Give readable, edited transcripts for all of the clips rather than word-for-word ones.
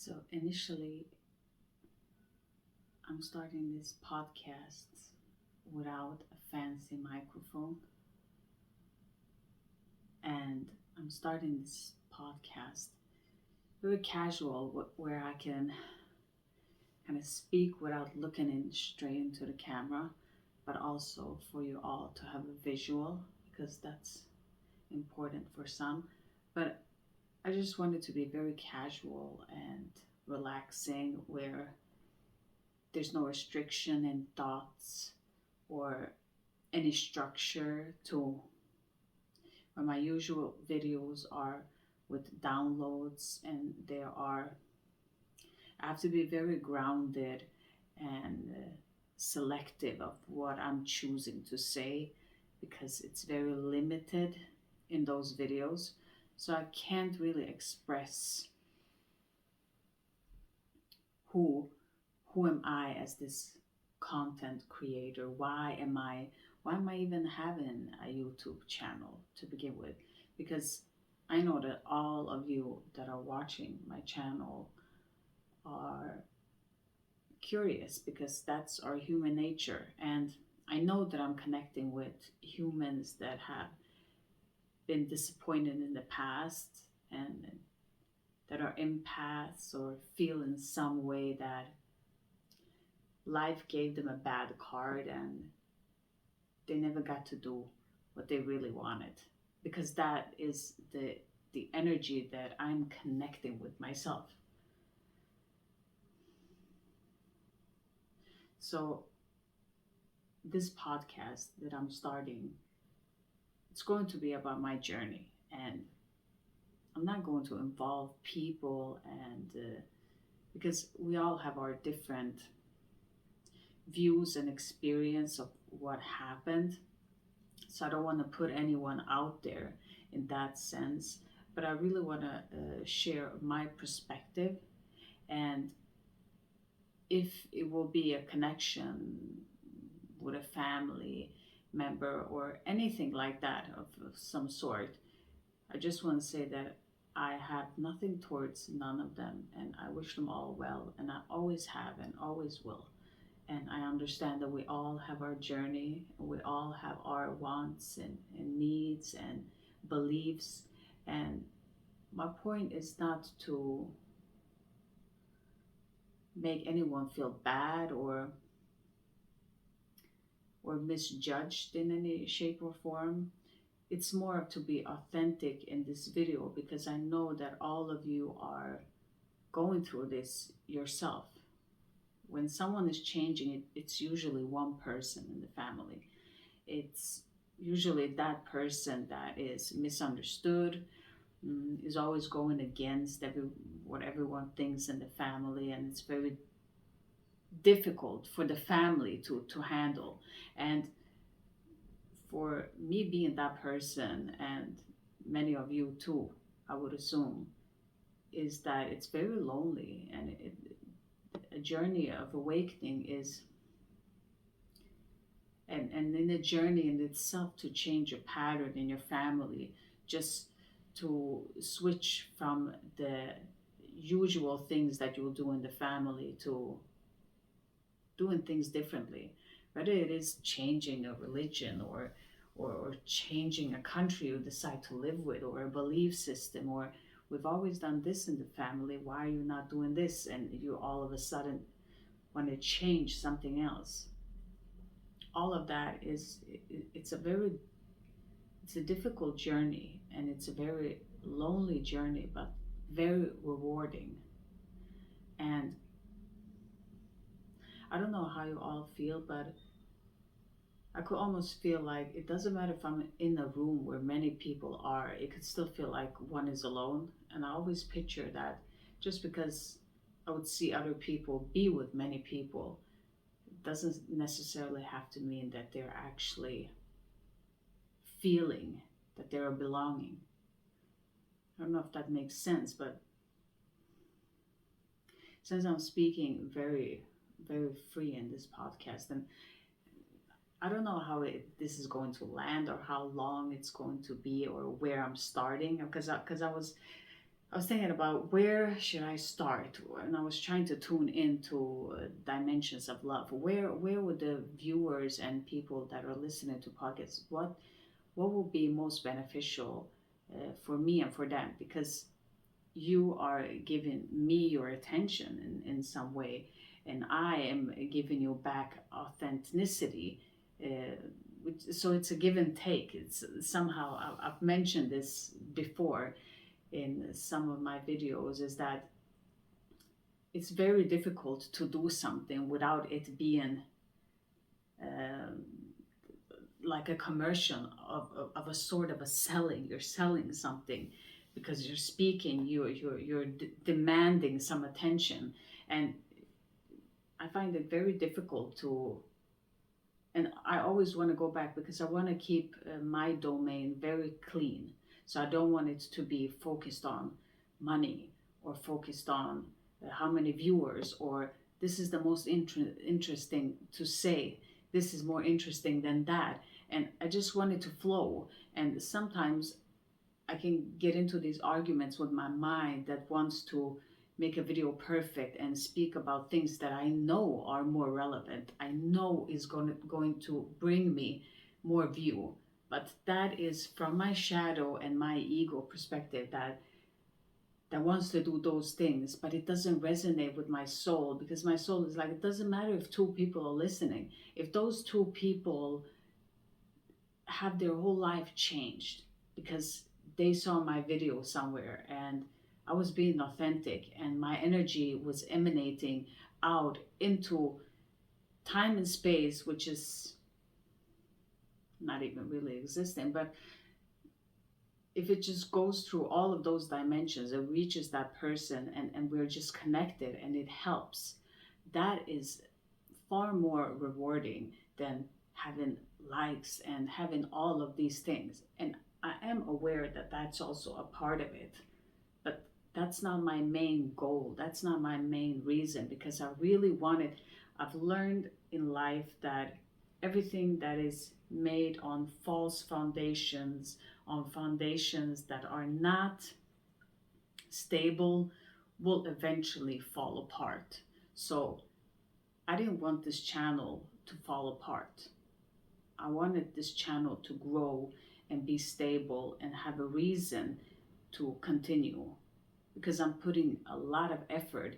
So initially, I'm starting this podcast without a fancy microphone. And I'm starting this podcast very casual, where I can kind of speak without looking in straight into the camera, but also for you all to have a visual, because that's important for some. But I just wanted to be very casual and relaxing, where there's no restriction in thoughts or any structure to where my usual videos are with downloads, and I have to be very grounded and selective of what I'm choosing to say, because it's very limited in those videos. So I can't really express who am I as this content creator? Why am I even having a YouTube channel to begin with? Because I know that all of you that are watching my channel are curious, because that's our human nature. And I know that I'm connecting with humans that have been disappointed in the past, and that are empaths, or feel in some way that life gave them a bad card and they never got to do what they really wanted, because that is the energy that I'm connecting with myself. So this podcast that I'm starting, it's going to be about my journey, and I'm not going to involve people, and because we all have our different views and experience of what happened. So I don't want to put anyone out there in that sense, but I really want to share my perspective, and if it will be a connection with a family member or anything like that of some sort, I just want to say that I have nothing towards none of them, and I wish them all well, and I always have and always will. And I understand that we all have our journey, and we all have our wants and needs and beliefs. And my point is not to make anyone feel bad or misjudged in any shape or form. It's more to be authentic in this video, because I know that all of you are going through this yourself. When someone is changing, it's usually one person in the family. It's usually that person that is misunderstood, is always going against what everyone thinks in the family, and it's very difficult for the family to handle. And for me being that person, and many of you too, I would assume, is that it's very lonely, and a journey of awakening is, and in a journey in itself, to change a pattern in your family, just to switch from the usual things that you'll do in the family to doing things differently, whether it is changing a religion or changing a country you decide to live with, or a belief system, or we've always done this in the family, why are you not doing this? And you all of a sudden want to change something else. All of that it's a difficult journey, and it's a very lonely journey, but very rewarding. And I don't know how you all feel, but I could almost feel like it doesn't matter if I'm in a room where many people are, it could still feel like one is alone. And I always picture that, just because I would see other people be with many people, it doesn't necessarily have to mean that they're actually feeling that they're belonging. I don't know if that makes sense, but since I'm speaking very, very free in this podcast, and I don't know how this is going to land, or how long it's going to be, or where I'm starting, because I was I was thinking about where should I start, and I was trying to tune into dimensions of love. Where would the viewers and people that are listening to podcasts, what will be most beneficial for me and for them? Because you are giving me your attention in some way, and I am giving you back authenticity. Uh, so it's a give and take. It's somehow I've mentioned this before in some of my videos, is that it's very difficult to do something without it being um, like a commercial of a sort of a selling. You're selling something because you're speaking, you're demanding some attention. And I find it very difficult to, and I always want to go back because I want to keep my domain very clean. So I don't want it to be focused on money or focused on how many viewers, or this is the most interesting to say. This is more interesting than that. And I just want it to flow. And sometimes I can get into these arguments with my mind that wants to make a video perfect and speak about things that I know are more relevant. I know is going to bring me more view. But that is from my shadow and my ego perspective that wants to do those things, but it doesn't resonate with my soul, because my soul is like, it doesn't matter if two people are listening. If those two people have their whole life changed because they saw my video somewhere and I was being authentic and my energy was emanating out into time and space, which is not even really existing, but if it just goes through all of those dimensions, it reaches that person, and we're just connected and it helps. That is far more rewarding than having likes and having all of these things. And I am aware that that's also a part of it, but that's not my main goal. That's not my main reason, because I really wanted, I've learned in life that everything that is made on false foundations, on foundations that are not stable, will eventually fall apart. So I didn't want this channel to fall apart. I wanted this channel to grow and be stable and have a reason to continue, because I'm putting a lot of effort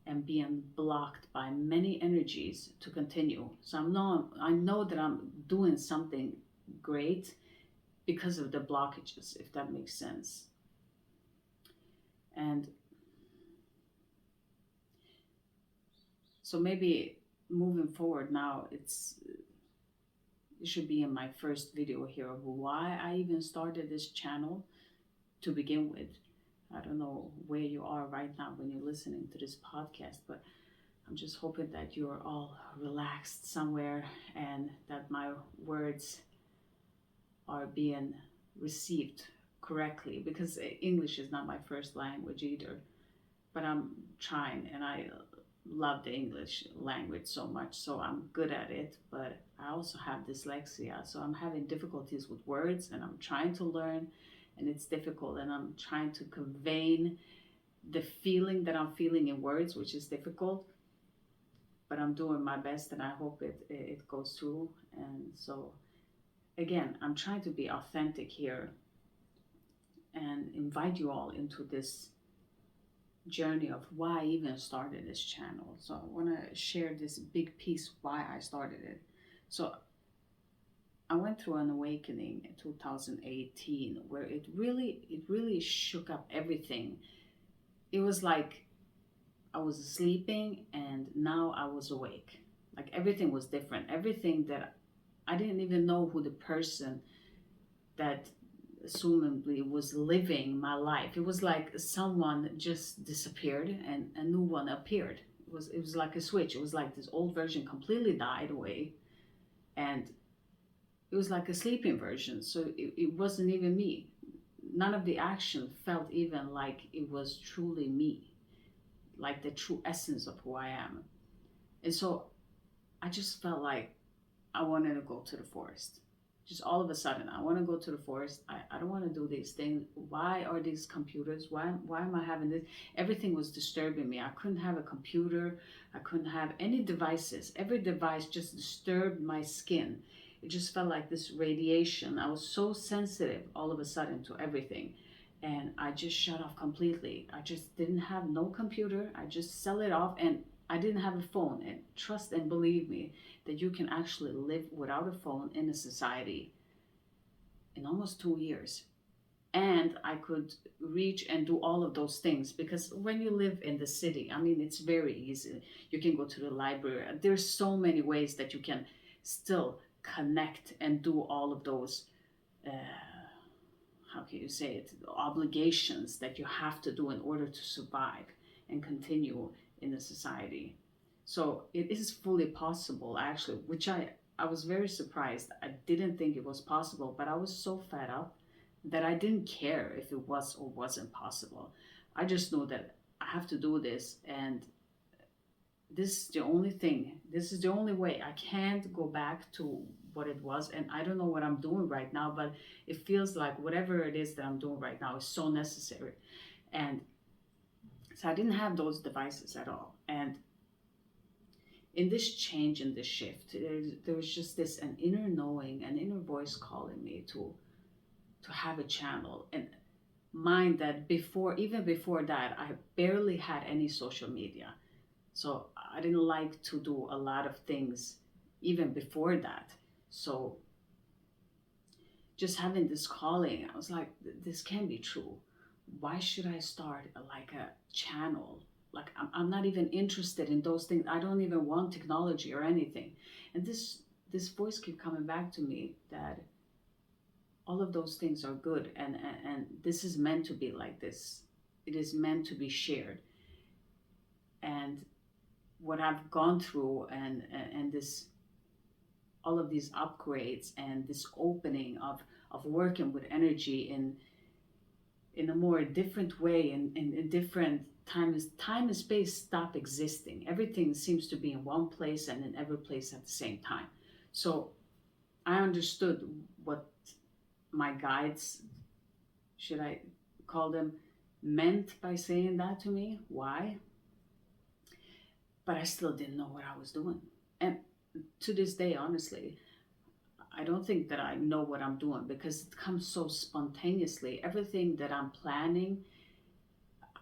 and being blocked by many energies to continue. So I know that I'm doing something great because of the blockages, if that makes sense. And so maybe moving forward now, it should be in my first video here of why I even started this channel to begin with. I don't know where you are right now when you're listening to this podcast, but I'm just hoping that you're all relaxed somewhere and that my words are being received correctly, because English is not my first language either, but I'm trying, and I love the English language so much, so I'm good at it. But I also have dyslexia, so I'm having difficulties with words, and I'm trying to learn, and it's difficult, and I'm trying to convey the feeling that I'm feeling in words, which is difficult, but I'm doing my best, and I hope it goes through. And so again, I'm trying to be authentic here and invite you all into this journey of why I even started this channel. So I want to share this big piece why I started it. So I went through an awakening in 2018 where it really shook up everything. It was like I was sleeping and now I was awake. Like everything was different. Everything that I didn't even know who the person that assumably was living my life. It was like someone just disappeared and a new one appeared. It was like a switch. It was like this old version completely died away, and it was like a sleeping version. So it wasn't even me. None of the action felt even like it was truly me, like the true essence of who I am. And so I just felt like I wanted to go to the forest, Just all of a sudden, I want to go to the forest. I don't want to do these things. Why are these computers? Why am I having this? Everything was disturbing me. I couldn't have a computer. I couldn't have any devices. Every device just disturbed my skin. It just felt like this radiation. I was so sensitive all of a sudden to everything. And I just shut off completely. I just didn't have no computer. I just sell it off, and I didn't have a phone. And trust and believe me that you can actually live without a phone in a society in almost 2 years. And I could reach and do all of those things, because when you live in the city, I mean, it's very easy. You can go to the library. There's so many ways that you can still connect and do all of those, how can you say it, obligations that you have to do in order to survive and continue in the society. So it is fully possible, actually, which I was very surprised. I didn't think it was possible, but I was so fed up that I didn't care if it was or wasn't possible. I just know that I have to do this, and this is the only thing. This is the only way. I can't go back to what it was, and I don't know what I'm doing right now, but it feels like whatever it is that I'm doing right now is so necessary. And so I didn't have those devices at all. And in this change, in this shift, there was just an inner knowing, an inner voice calling me to have a channel. And mind that even before that, I barely had any social media. So I didn't like to do a lot of things even before that. So just having this calling, I was like, this can't be true. Why should I start like a channel? Like I'm not even interested in those things. I don't even want technology or anything. And this voice kept coming back to me that all of those things are good, and this is meant to be like this. It is meant to be shared. And what I've gone through, and this, all of these upgrades and this opening of working with energy in a more different way, in different time and space stop existing. Everything seems to be in one place and in every place at the same time. So I understood what my guides, should I call them, meant by saying that to me. Why? But I still didn't know what I was doing. And to this day, honestly, I don't think that I know what I'm doing, because it comes so spontaneously. Everything that I'm planning,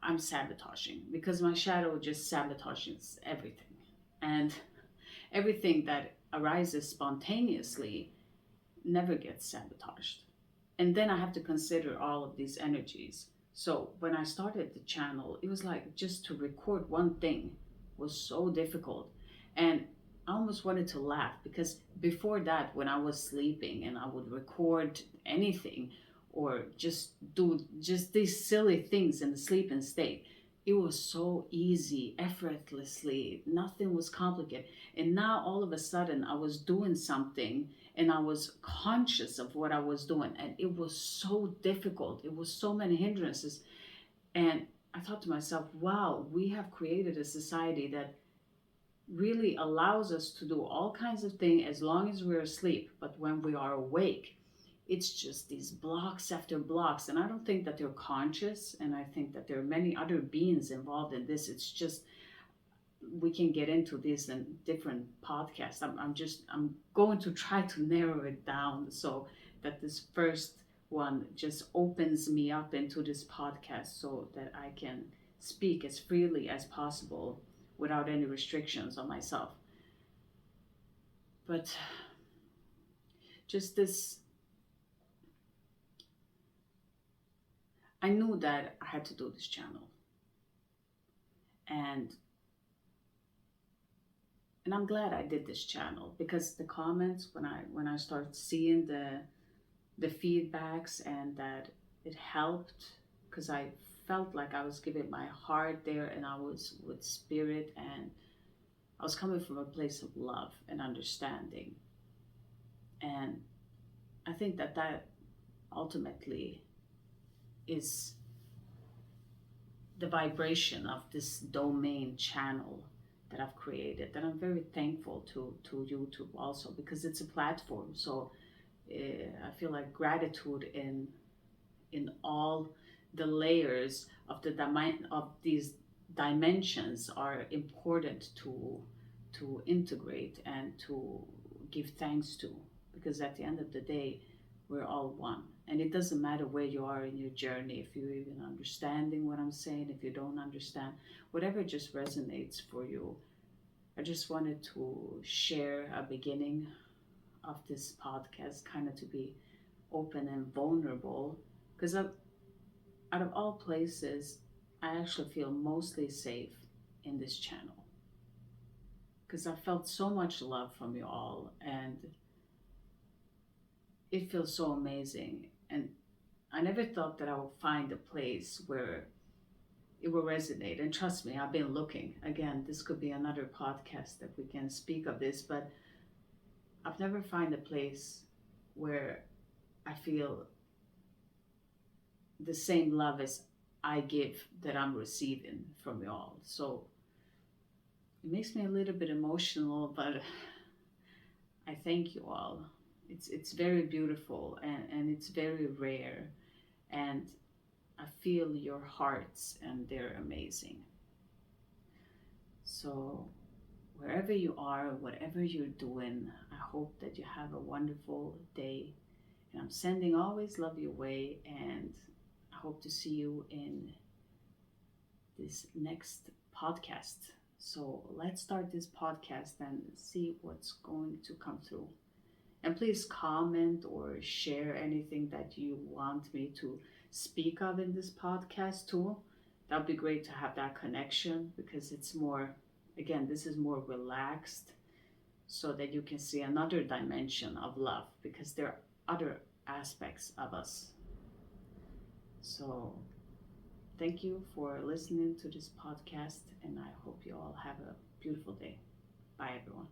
I'm sabotaging, because my shadow just sabotages everything. And everything that arises spontaneously never gets sabotaged. And then I have to consider all of these energies. So when I started the channel, it was like just to record one thing was so difficult. And I almost wanted to laugh, because before that, when I was sleeping and I would record anything or just do just these silly things in the sleeping state, it was so easy, effortlessly, nothing was complicated. And now all of a sudden I was doing something and I was conscious of what I was doing, and it was so difficult. It was so many hindrances. And I thought to myself, wow, we have created a society that really allows us to do all kinds of things as long as we're asleep. But when we are awake, it's just these blocks after blocks. And I don't think that they're conscious. And I think that there are many other beings involved in this. It's just, we can get into this in different podcasts. I'm going to try to narrow it down so that this first one just opens me up into this podcast, so that I can speak as freely as possible without any restrictions on myself. But just this, I knew that I had to do this channel. And I'm glad I did this channel, because the comments, when I started seeing the feedbacks, and that it helped, because I felt like I was giving my heart there, and I was with spirit, and I was coming from a place of love and understanding. And I think that ultimately is the vibration of this domain channel that I've created, that I'm very thankful to YouTube also, because it's a platform. So I feel like gratitude in all the layers of of these dimensions are important to integrate and to give thanks to, because at the end of the day we're all one, and it doesn't matter where you are in your journey, if you're even understanding what I'm saying, if you don't understand, whatever just resonates for you. I just wanted to share a beginning of this podcast, kind of to be open and vulnerable, because out of all places, I actually feel mostly safe in this channel, because I felt so much love from you all, and it feels so amazing. And I never thought that I would find a place where it will resonate. And trust me, I've been looking. Again, this could be another podcast that we can speak of this, but I've never found a place where I feel the same love as I give that I'm receiving from you all. So it makes me a little bit emotional, but I thank you all. It's very beautiful, and it's very rare, and I feel your hearts and they're amazing. So wherever you are, whatever you're doing, I hope that you have a wonderful day. And I'm sending always love your way, and I hope to see you in this next podcast. So let's start this podcast and see what's going to come through. And please comment or share anything that you want me to speak of in this podcast too. That would be great to have that connection, because it's more, again, this is more relaxed, so that you can see another dimension of love, because there are other aspects of us. So thank you for listening to this podcast, and I hope you all have a beautiful day. Bye, everyone.